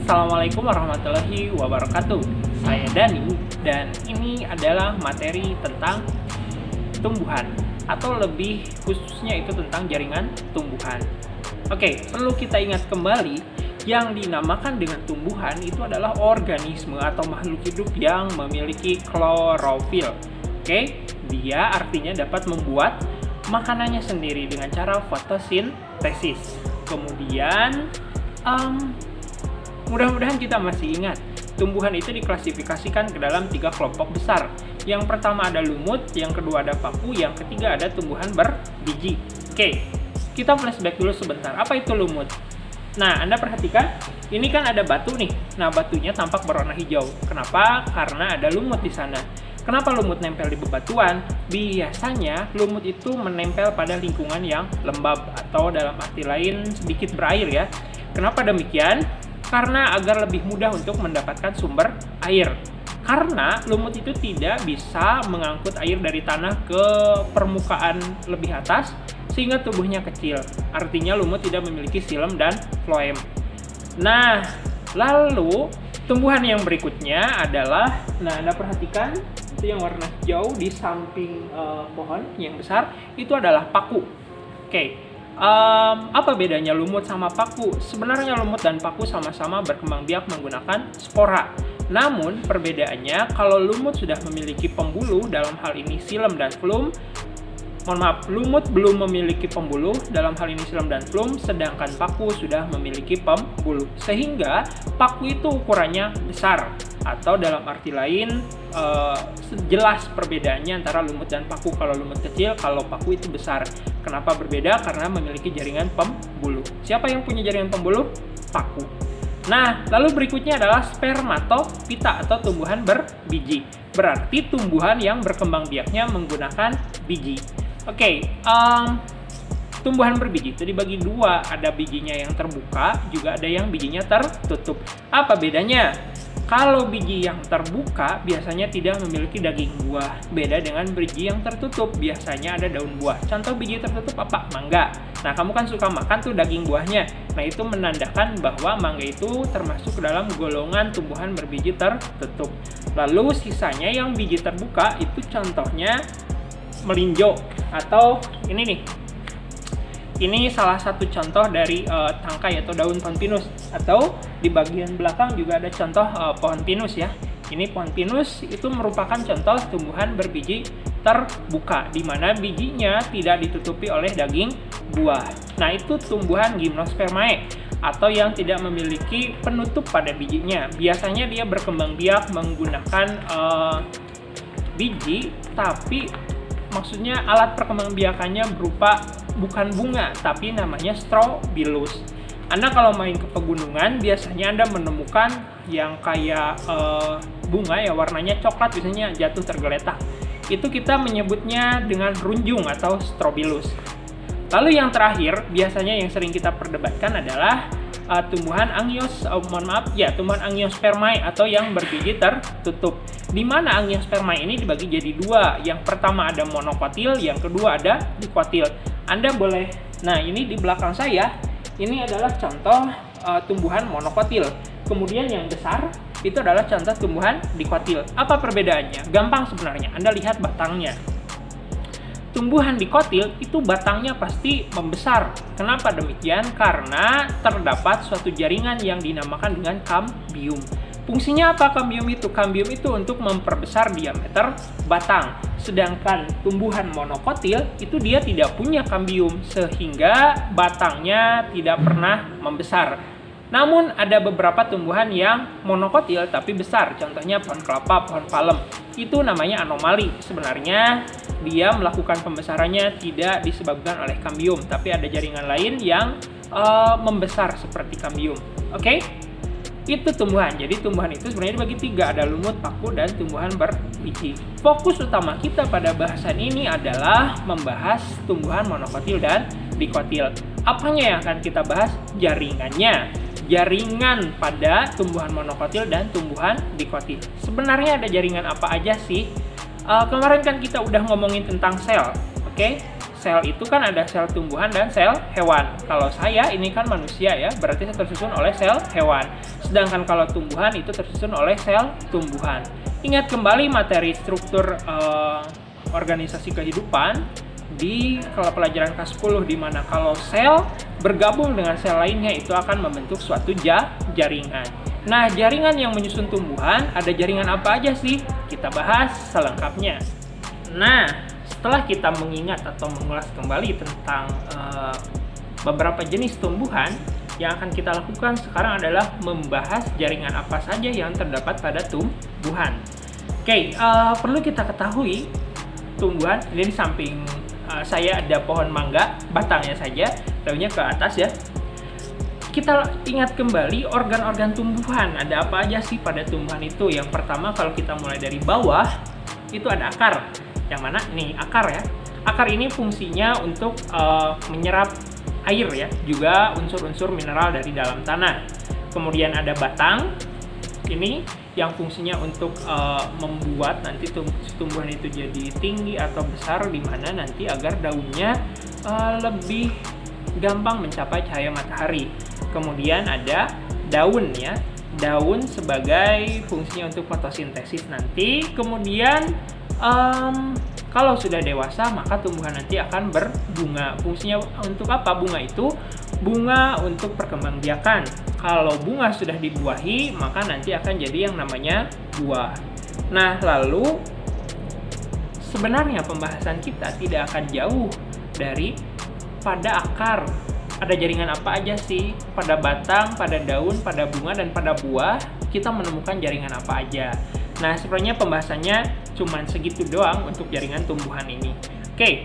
Assalamualaikum warahmatullahi wabarakatuh. Saya Dani dan ini adalah materi tentang tumbuhan atau lebih khususnya itu tentang jaringan tumbuhan. Oke, perlu kita ingat kembali yang dinamakan dengan tumbuhan itu adalah organisme atau makhluk hidup yang memiliki klorofil. Oke, dia artinya dapat membuat makanannya sendiri dengan cara fotosintesis. Kemudian mudah-mudahan kita masih ingat, tumbuhan itu diklasifikasikan ke dalam 3 kelompok besar. Yang pertama ada lumut, yang kedua ada paku, yang ketiga ada tumbuhan berbiji. Oke, kita flashback dulu sebentar. Apa itu lumut? Nah, Anda perhatikan, ini kan ada batu nih. Nah, batunya tampak berwarna hijau. Kenapa? Karena ada lumut di sana. Kenapa lumut nempel di bebatuan? Biasanya lumut itu menempel pada lingkungan yang lembab atau dalam arti lain sedikit berair ya. Kenapa demikian? Karena agar lebih mudah untuk mendapatkan sumber air. Karena lumut itu tidak bisa mengangkut air dari tanah ke permukaan lebih atas sehingga tubuhnya kecil. Artinya lumut tidak memiliki xilem dan floem. Nah, lalu tumbuhan yang berikutnya adalah, Anda perhatikan itu yang warna hijau di samping pohon yang besar itu adalah paku. Oke. Apa bedanya lumut sama paku? Sebenarnya lumut dan paku sama-sama berkembang biak menggunakan spora. Namun perbedaannya kalau lumut sudah memiliki pembuluh, dalam hal ini xilem dan floem. Lumut belum memiliki pembuluh, dalam hal ini xilem dan floem, sedangkan paku sudah memiliki pembuluh. Sehingga paku itu ukurannya besar, atau dalam arti lain jelas perbedaannya antara lumut dan paku. Kalau lumut kecil, kalau paku itu besar. Kenapa berbeda? Karena memiliki jaringan pembuluh. Siapa yang punya jaringan pembuluh? Paku. Nah, lalu berikutnya adalah spermatofita atau tumbuhan berbiji. Berarti tumbuhan yang berkembang biaknya menggunakan biji. Oke, tumbuhan berbiji itu dibagi dua. Ada bijinya yang terbuka, juga ada yang bijinya tertutup. Apa bedanya? Kalau biji yang terbuka biasanya tidak memiliki daging buah. Beda dengan biji yang tertutup, biasanya ada daun buah. Contoh biji tertutup apa? Mangga. Nah, kamu kan suka makan tuh daging buahnya. Nah, itu menandakan bahwa mangga itu termasuk ke dalam golongan tumbuhan berbiji tertutup. Lalu sisanya yang biji terbuka itu contohnya melinjo atau ini nih. Ini salah satu contoh dari tangkai atau daun pohon pinus, atau di bagian belakang juga ada contoh pohon pinus ya. Ini pohon pinus itu merupakan contoh tumbuhan berbiji terbuka, di mana bijinya tidak ditutupi oleh daging buah. Nah, itu tumbuhan gimnospermae atau yang tidak memiliki penutup pada bijinya. Biasanya dia berkembang biak menggunakan biji, tapi maksudnya alat perkembangbiakannya berupa bukan bunga, tapi namanya strobilus. Anda kalau main ke pegunungan, biasanya Anda menemukan yang kayak bunga ya, warnanya coklat, biasanya jatuh tergeletak. Itu kita menyebutnya dengan runjung atau strobilus. Lalu yang terakhir, biasanya yang sering kita perdebatkan adalah tumbuhan tumbuhan angiospermae atau yang berbiji tertutup. Di mana angiospermae ini dibagi jadi dua. Yang pertama ada monokotil, yang kedua ada dikotil. Anda boleh, nah ini di belakang saya, ini adalah contoh tumbuhan monokotil. Kemudian yang besar itu adalah contoh tumbuhan dikotil. Apa perbedaannya? Gampang sebenarnya, Anda lihat batangnya. Tumbuhan dikotil itu batangnya pasti membesar. Kenapa demikian? Karena terdapat suatu jaringan yang dinamakan dengan kambium. Fungsinya apa kambium itu? Kambium itu untuk memperbesar diameter batang. Sedangkan tumbuhan monokotil itu dia tidak punya kambium sehingga batangnya tidak pernah membesar. Namun ada beberapa tumbuhan yang monokotil tapi besar. Contohnya pohon kelapa, pohon palem. Itu namanya anomali. Sebenarnya dia melakukan pembesarannya tidak disebabkan oleh kambium, tapi ada jaringan lain yang membesar seperti kambium. Oke? Itu tumbuhan. Jadi tumbuhan itu sebenarnya dibagi 3, ada lumut, paku, dan tumbuhan berbiji. Fokus utama kita pada bahasan ini adalah membahas tumbuhan monokotil dan dikotil. Apanya yang akan kita bahas? Jaringannya. Jaringan pada tumbuhan monokotil dan tumbuhan dikotil. Sebenarnya ada jaringan apa aja sih? Kemarin kan kita udah ngomongin tentang sel, oke? sel itu kan ada sel tumbuhan dan sel hewan. Kalau saya ini kan manusia ya, berarti saya tersusun oleh sel hewan. Sedangkan kalau tumbuhan itu tersusun oleh sel tumbuhan. Ingat kembali materi struktur organisasi kehidupan di pelajaran kelas 10, di mana kalau sel bergabung dengan sel lainnya itu akan membentuk suatu jaringan. Nah, jaringan yang menyusun tumbuhan, ada jaringan apa aja sih? Kita bahas selengkapnya. Nah, setelah kita mengingat atau mengulas kembali tentang beberapa jenis tumbuhan, yang akan kita lakukan sekarang adalah membahas jaringan apa saja yang terdapat pada tumbuhan. Oke, perlu kita ketahui tumbuhan, ini di samping saya ada pohon mangga, batangnya saja, daunnya ke atas ya. Kita ingat kembali organ-organ tumbuhan, ada apa aja sih pada tumbuhan itu? Yang pertama, kalau kita mulai dari bawah, itu ada akar. Yang mana? Nih, akar ya. Akar ini fungsinya untuk menyerap air ya, juga unsur-unsur mineral dari dalam tanah. Kemudian ada batang, ini yang fungsinya untuk membuat nanti tumbuhan itu jadi tinggi atau besar, di mana nanti agar daunnya lebih gampang mencapai cahaya matahari. Kemudian ada daun ya, daun sebagai fungsinya untuk fotosintesis nanti. Kemudian kalau sudah dewasa maka tumbuhan nanti akan berbunga. Fungsinya untuk apa bunga itu? Bunga untuk perkembangbiakan. Kalau bunga sudah dibuahi maka nanti akan jadi yang namanya buah. Nah, lalu sebenarnya pembahasan kita tidak akan jauh dari pada akar. Ada jaringan apa aja sih? Pada batang, pada daun, pada bunga, dan pada buah kita menemukan jaringan apa aja. Nah, sebenarnya pembahasannya cuman segitu doang untuk jaringan tumbuhan ini. Oke,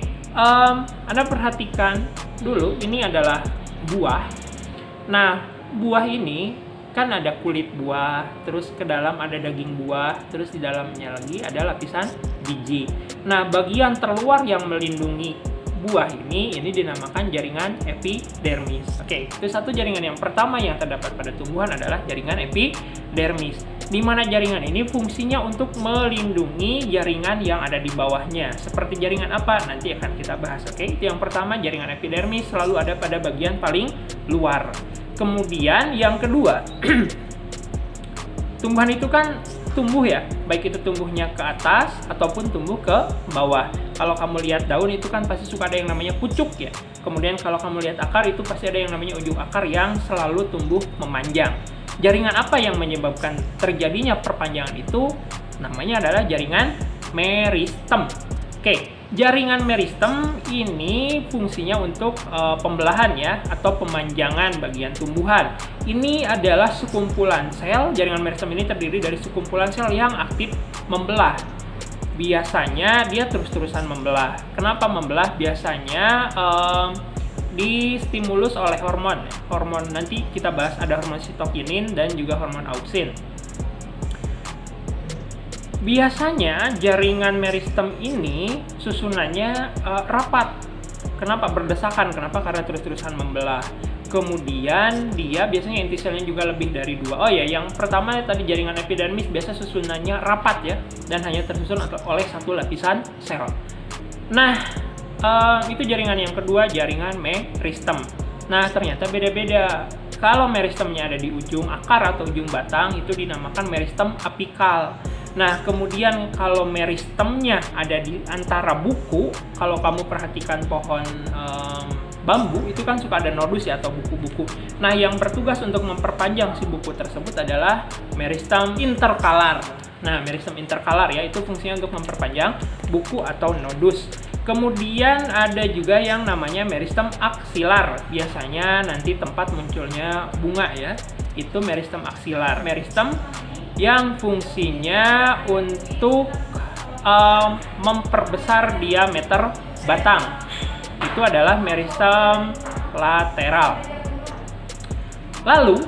Anda perhatikan dulu, ini adalah buah. Nah, buah ini kan ada kulit buah, terus ke dalam ada daging buah, terus di dalamnya lagi ada lapisan biji. Nah, bagian terluar yang melindungi buah ini dinamakan jaringan epidermis. Oke, itu satu jaringan yang pertama yang terdapat pada tumbuhan adalah jaringan epidermis. Di mana jaringan ini fungsinya untuk melindungi jaringan yang ada di bawahnya. Seperti jaringan apa? Nanti akan kita bahas. Oke, itu yang pertama, jaringan epidermis selalu ada pada bagian paling luar. Kemudian yang kedua, tumbuhan itu kan tumbuh ya, baik itu tumbuhnya ke atas ataupun tumbuh ke bawah. Kalau kamu lihat daun itu kan pasti suka ada yang namanya pucuk ya. Kemudian kalau kamu lihat akar itu pasti ada yang namanya ujung akar yang selalu tumbuh memanjang. Jaringan apa yang menyebabkan terjadinya perpanjangan itu? Namanya adalah jaringan meristem. Oke, jaringan meristem ini fungsinya untuk pembelahan ya, atau pemanjangan bagian tumbuhan. Ini adalah sekumpulan sel. Jaringan meristem ini terdiri dari sekumpulan sel yang aktif membelah. Biasanya dia terus-terusan membelah. Kenapa membelah? Biasanya distimulus oleh hormon. Hormon nanti kita bahas, ada hormon sitokinin dan juga hormon auksin. Biasanya jaringan meristem ini susunannya rapat. Kenapa? Berdesakan. Kenapa? Karena terus-terusan membelah. Kemudian dia biasanya inti selnya juga lebih dari 2. Oh ya, yang pertama tadi jaringan epidermis biasa susunannya rapat ya, dan hanya tersusun oleh satu lapisan sel. Nah, itu jaringan yang kedua, jaringan meristem. Nah, ternyata beda-beda. Kalau meristemnya ada di ujung akar atau ujung batang, itu dinamakan meristem apikal. Nah, kemudian kalau meristemnya ada di antara buku, kalau kamu perhatikan pohon bambu, itu kan suka ada nodus ya, atau buku-buku. Nah, yang bertugas untuk memperpanjang si buku tersebut adalah meristem interkalar. Nah, meristem interkalar ya, itu fungsinya untuk memperpanjang buku atau nodus. Kemudian ada juga yang namanya meristem aksilar. Biasanya nanti tempat munculnya bunga ya, itu meristem aksilar. Meristem yang fungsinya untuk memperbesar diameter batang. Itu adalah meristem lateral. Lalu,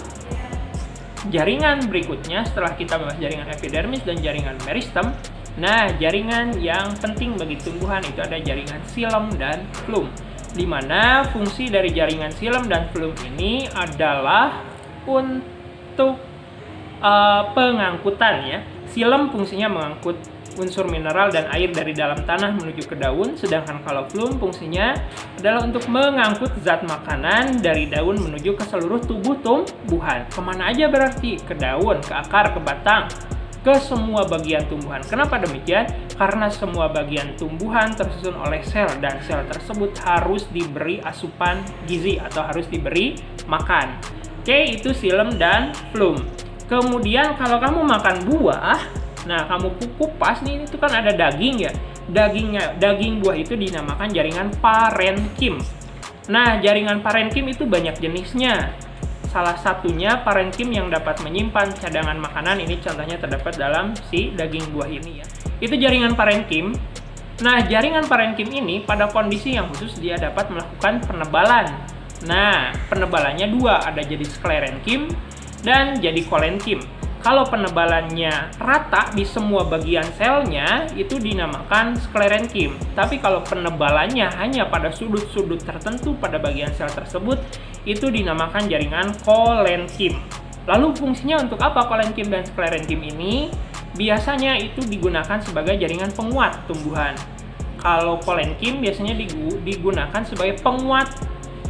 jaringan berikutnya setelah kita bahas jaringan epidermis dan jaringan meristem, nah, jaringan yang penting bagi tumbuhan itu ada jaringan xilem dan flum. Di mana fungsi dari jaringan xilem dan flum ini adalah untuk pengangkutan ya. Xilem fungsinya mengangkut unsur mineral dan air dari dalam tanah menuju ke daun, sedangkan kalau phloem fungsinya adalah untuk mengangkut zat makanan dari daun menuju ke seluruh tubuh tumbuhan. Kemana aja berarti? Ke daun, ke akar, ke batang, ke semua bagian tumbuhan. Kenapa demikian? Karena semua bagian tumbuhan tersusun oleh sel dan sel tersebut harus diberi asupan gizi atau harus diberi makan. Oke, itu xilem dan phloem. Kemudian kalau kamu makan buah, nah kamu kupas nih, itu kan ada daging ya. Daging buah itu dinamakan jaringan parenkim. Nah, jaringan parenkim itu banyak jenisnya. Salah satunya parenkim yang dapat menyimpan cadangan makanan. Ini contohnya terdapat dalam si daging buah ini ya. Itu jaringan parenkim. Nah, jaringan parenkim ini pada kondisi yang khusus dia dapat melakukan penebalan. Nah, penebalannya dua, ada jadi sklerenkim dan jadi kolenkim. Kalau penebalannya rata di semua bagian selnya, itu dinamakan sklerenkim. Tapi kalau penebalannya hanya pada sudut-sudut tertentu pada bagian sel tersebut, itu dinamakan jaringan kolenkim. Lalu fungsinya untuk apa kolenkim dan sklerenkim ini? Biasanya itu digunakan sebagai jaringan penguat tumbuhan. Kalau kolenkim biasanya digunakan sebagai penguat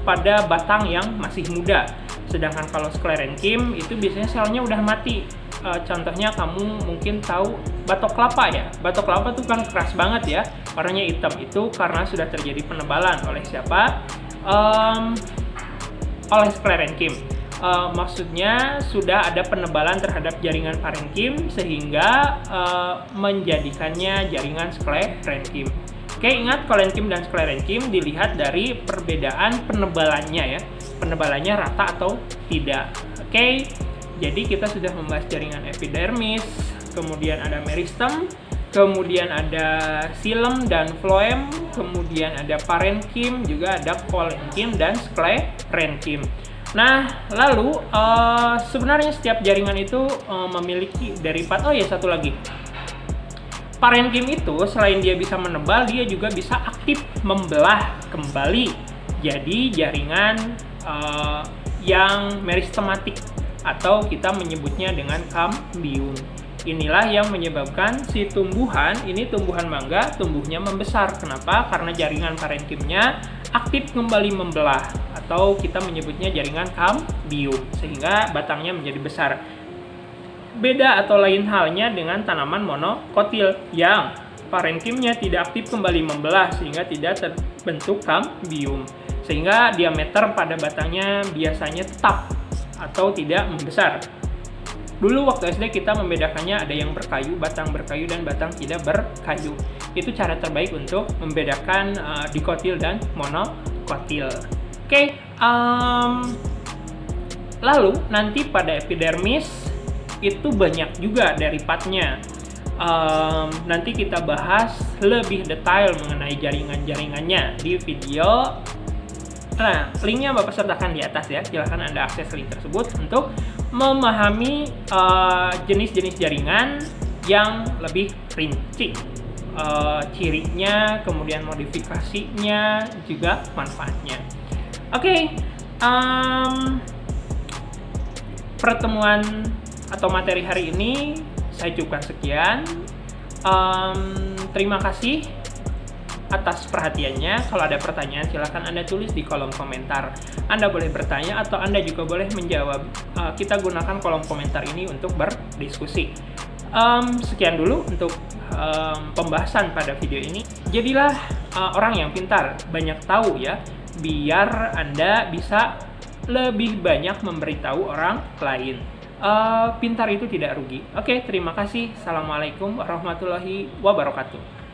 pada batang yang masih muda. Sedangkan kalau sklerenkim itu biasanya selnya udah mati. Contohnya kamu mungkin tahu batok kelapa ya. Batok kelapa tuh kan keras banget ya, warnanya hitam, itu karena sudah terjadi penebalan oleh siapa? Oleh sklerenkim. Maksudnya sudah ada penebalan terhadap jaringan parenkim sehingga menjadikannya jaringan sklerenkim. Oke, ingat kolenkim dan sklerenkim dilihat dari perbedaan penebalannya ya. Penebalannya rata atau tidak. Oke, jadi kita sudah membahas jaringan epidermis, kemudian ada meristem, kemudian ada xilem dan phloem, kemudian ada parenkim, juga ada kolenkim dan sklerenkim. Nah, lalu sebenarnya setiap jaringan itu memiliki derivat. Oh ya, satu lagi. Parenkim itu selain dia bisa menebal, dia juga bisa aktif membelah kembali. Jadi jaringan yang meristematik atau kita menyebutnya dengan kambium. Inilah yang menyebabkan si tumbuhan, ini tumbuhan mangga, tumbuhnya membesar. Kenapa? Karena jaringan parenkimnya aktif kembali membelah atau kita menyebutnya jaringan kambium sehingga batangnya menjadi besar. Beda atau lain halnya dengan tanaman monokotil yang parenkimnya tidak aktif kembali membelah sehingga tidak terbentuk kambium. Sehingga diameter pada batangnya biasanya tetap atau tidak membesar. Dulu waktu SD kita membedakannya ada yang berkayu, batang berkayu, dan batang tidak berkayu. Itu cara terbaik untuk membedakan dikotil dan monokotil. Oke, lalu nanti pada epidermis itu banyak juga deripatnya. Nanti kita bahas lebih detail mengenai jaringan-jaringannya di video. Nah, linknya Bapak sertakan di atas ya. Silahkan Anda akses link tersebut untuk memahami jenis-jenis jaringan yang lebih rinci. Cirinya, kemudian modifikasinya, juga manfaatnya. Oke, pertemuan atau materi hari ini saya cukupkan sekian. Terima kasih atas perhatiannya. Kalau ada pertanyaan silahkan Anda tulis di kolom komentar. Anda boleh bertanya atau Anda juga boleh menjawab. Kita gunakan kolom komentar ini untuk berdiskusi. Sekian dulu untuk pembahasan pada video ini. Jadilah orang yang pintar, banyak tahu ya, biar Anda bisa lebih banyak memberitahu orang lain. Pintar itu tidak rugi. Oke, terima kasih. Assalamualaikum warahmatullahi wabarakatuh.